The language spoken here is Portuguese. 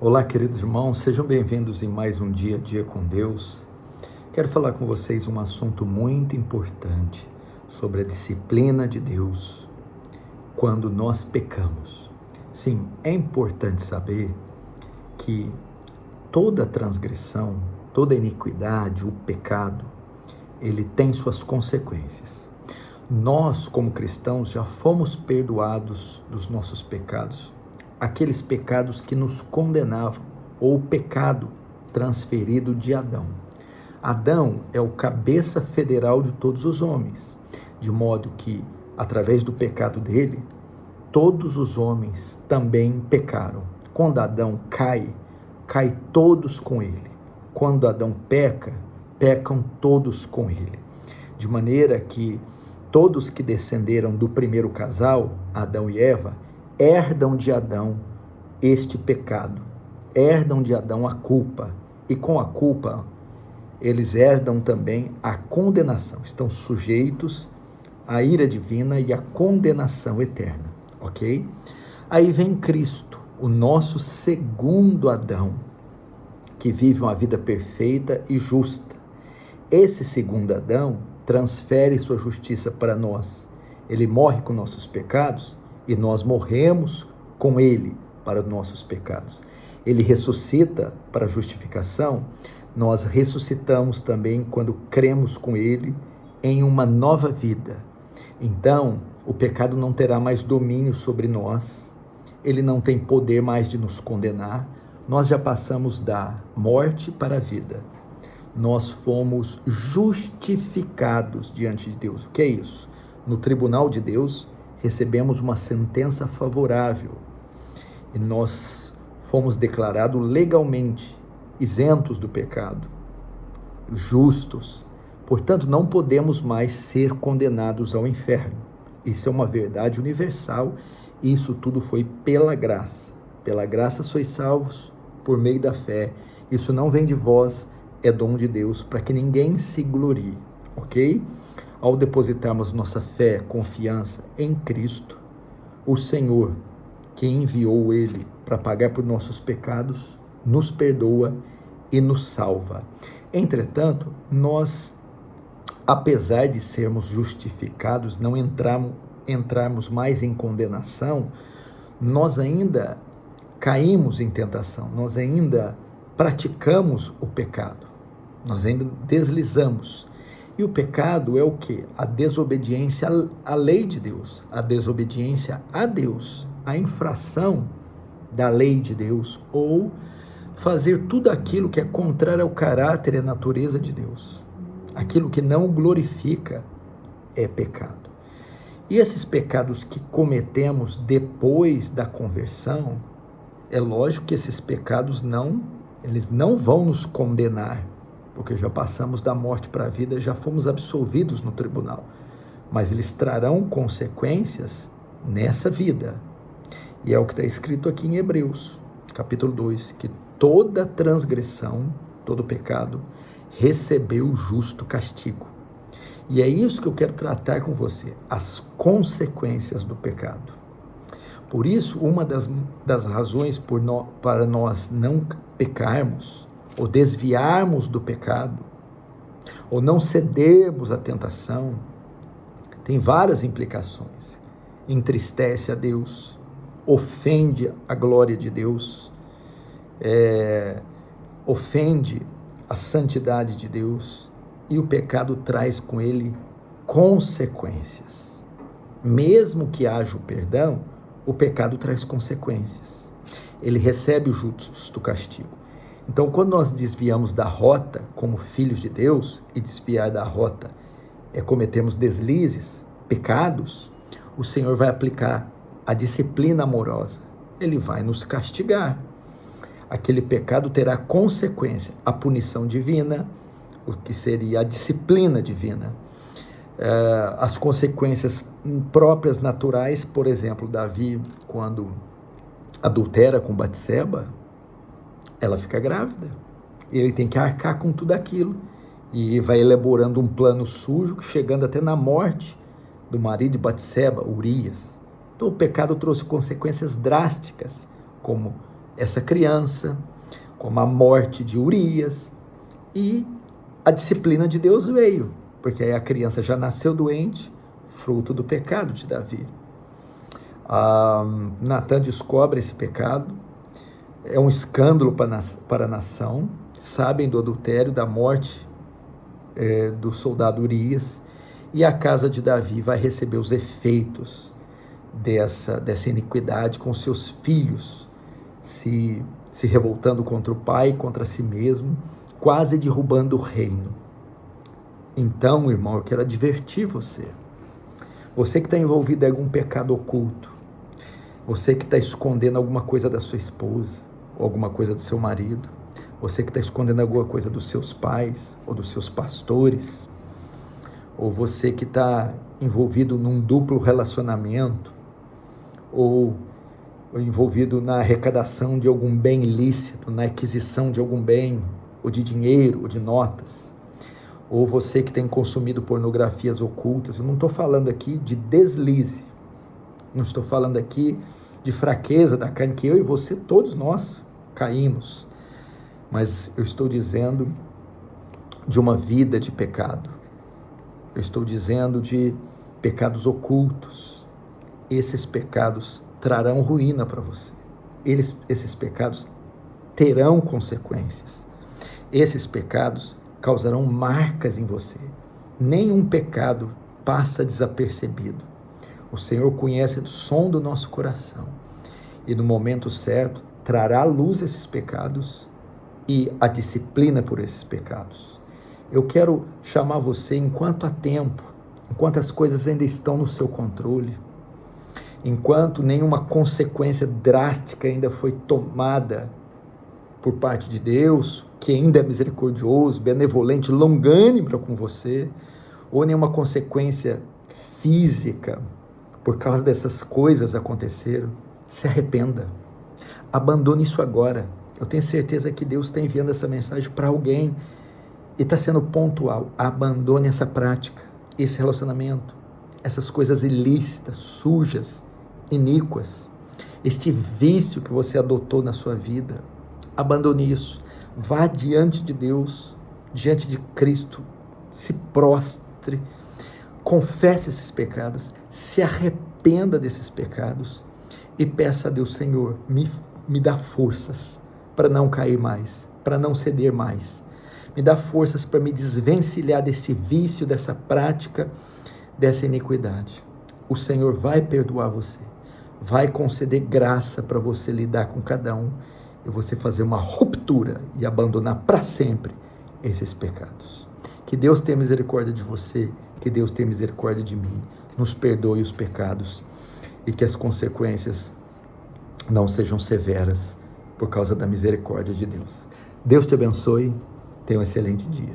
Olá, queridos irmãos, sejam bem-vindos em mais um dia com Deus. Quero falar com vocês um assunto muito importante sobre a disciplina de Deus quando nós pecamos. Sim, é importante saber que toda transgressão, toda iniquidade, o pecado, ele tem suas consequências. Nós, como cristãos, já fomos perdoados dos nossos pecados, aqueles pecados que nos condenavam, ou o pecado transferido de Adão. Adão é o cabeça federal de todos os homens, de modo que, através do pecado dele, todos os homens também pecaram. Quando Adão cai todos com ele. Quando Adão peca, pecam todos com ele. De maneira que todos que descenderam do primeiro casal, Adão e Eva, herdam de Adão este pecado, herdam de Adão a culpa, e com a culpa eles herdam também a condenação, estão sujeitos à ira divina e à condenação eterna, ok? Aí vem Cristo, o nosso segundo Adão, que vive uma vida perfeita e justa. Esse segundo Adão transfere sua justiça para nós, ele morre com nossos pecados, e nós morremos com ele para os nossos pecados. Ele ressuscita para a justificação, nós ressuscitamos também quando cremos com ele em uma nova vida. Então, o pecado não terá mais domínio sobre nós, ele não tem poder mais de nos condenar, nós já passamos da morte para a vida. Nós fomos justificados diante de Deus. O que é isso? No tribunal de Deus, recebemos uma sentença favorável e nós fomos declarados legalmente isentos do pecado, justos. Portanto, não podemos mais ser condenados ao inferno. Isso é uma verdade universal e isso tudo foi pela graça. Pela graça sois salvos por meio da fé. Isso não vem de vós, é dom de Deus, para que ninguém se glorie, ok? Ao depositarmos nossa fé, confiança em Cristo, o Senhor, que enviou Ele para pagar por nossos pecados, nos perdoa e nos salva. Entretanto, nós, apesar de sermos justificados, não entrarmos mais em condenação, nós ainda caímos em tentação, nós ainda praticamos o pecado, nós ainda deslizamos. E o pecado é o quê? A desobediência à lei de Deus, a desobediência a Deus, a infração da lei de Deus, ou fazer tudo aquilo que é contrário ao caráter e à natureza de Deus. Aquilo que não o glorifica é pecado. E esses pecados que cometemos depois da conversão, é lógico que esses pecados eles não vão nos condenar, porque já passamos da morte para a vida, já fomos absolvidos no tribunal, mas eles trarão consequências nessa vida, e é o que está escrito aqui em Hebreus, capítulo 2, que toda transgressão, todo pecado, recebeu justo castigo, e é isso que eu quero tratar com você, as consequências do pecado. Por isso, uma das razões para nós não pecarmos, ou desviarmos do pecado, ou não cedermos à tentação, tem várias implicações. Entristece a Deus, ofende a glória de Deus, ofende a santidade de Deus, e o pecado traz com ele consequências. Mesmo que haja o perdão, o pecado traz consequências. Ele recebe o justo castigo. Então, quando nós desviamos da rota como filhos de Deus, e desviar da rota é cometermos deslizes, pecados, o Senhor vai aplicar a disciplina amorosa. Ele vai nos castigar. Aquele pecado terá consequência, a punição divina, o que seria a disciplina divina. As consequências próprias, naturais, por exemplo, Davi, quando adultera com Batseba, ela fica grávida, ele tem que arcar com tudo aquilo, e vai elaborando um plano sujo, chegando até na morte do marido de Batseba, Urias. Então o pecado trouxe consequências drásticas, como essa criança, como a morte de Urias, e a disciplina de Deus veio, porque aí a criança já nasceu doente, fruto do pecado de Davi. Natan descobre esse pecado, é um escândalo para a nação, sabem do adultério, da morte do soldado Urias, e a casa de Davi vai receber os efeitos dessa iniquidade, com seus filhos se revoltando contra o pai, contra si mesmo, quase derrubando o reino. Então, irmão, eu quero advertir você que está envolvido em algum pecado oculto, você que está escondendo alguma coisa da sua esposa, ou alguma coisa do seu marido, você que está escondendo alguma coisa dos seus pais, ou dos seus pastores, ou você que está envolvido num duplo relacionamento, ou envolvido na arrecadação de algum bem ilícito, na aquisição de algum bem, ou de dinheiro, ou de notas, ou você que tem consumido pornografias ocultas. Eu não estou falando aqui de deslize, não estou falando aqui de fraqueza da carne, que eu e você, todos nós caímos, mas eu estou dizendo de uma vida de pecado, eu estou dizendo de pecados ocultos. Esses pecados trarão ruína para você, esses pecados terão consequências, esses pecados causarão marcas em você. Nenhum pecado passa desapercebido. O Senhor conhece o som do nosso coração e no momento certo trará à luz esses pecados e a disciplina por esses pecados. Eu quero chamar você, enquanto há tempo, enquanto as coisas ainda estão no seu controle, enquanto nenhuma consequência drástica ainda foi tomada por parte de Deus, que ainda é misericordioso, benevolente, longânimo com você, ou nenhuma consequência física por causa dessas coisas aconteceram, se arrependa, abandone isso agora. Eu tenho certeza que Deus está enviando essa mensagem para alguém e está sendo pontual. Abandone essa prática, esse relacionamento, essas coisas ilícitas, sujas, iníquas, este vício que você adotou na sua vida. Abandone isso, vá diante de Deus, diante de Cristo, se prostre, confesse esses pecados, se arrependa desses pecados e peça a Deus: Senhor, me dá forças para não cair mais, para não ceder mais, me dá forças para me desvencilhar desse vício, dessa prática, dessa iniquidade. O Senhor vai perdoar você, vai conceder graça para você lidar com cada um e você fazer uma ruptura e abandonar para sempre esses pecados. Que Deus tenha misericórdia de você, que Deus tenha misericórdia de mim, nos perdoe os pecados e que as consequências não sejam severas por causa da misericórdia de Deus. Deus te abençoe, tenha um excelente dia.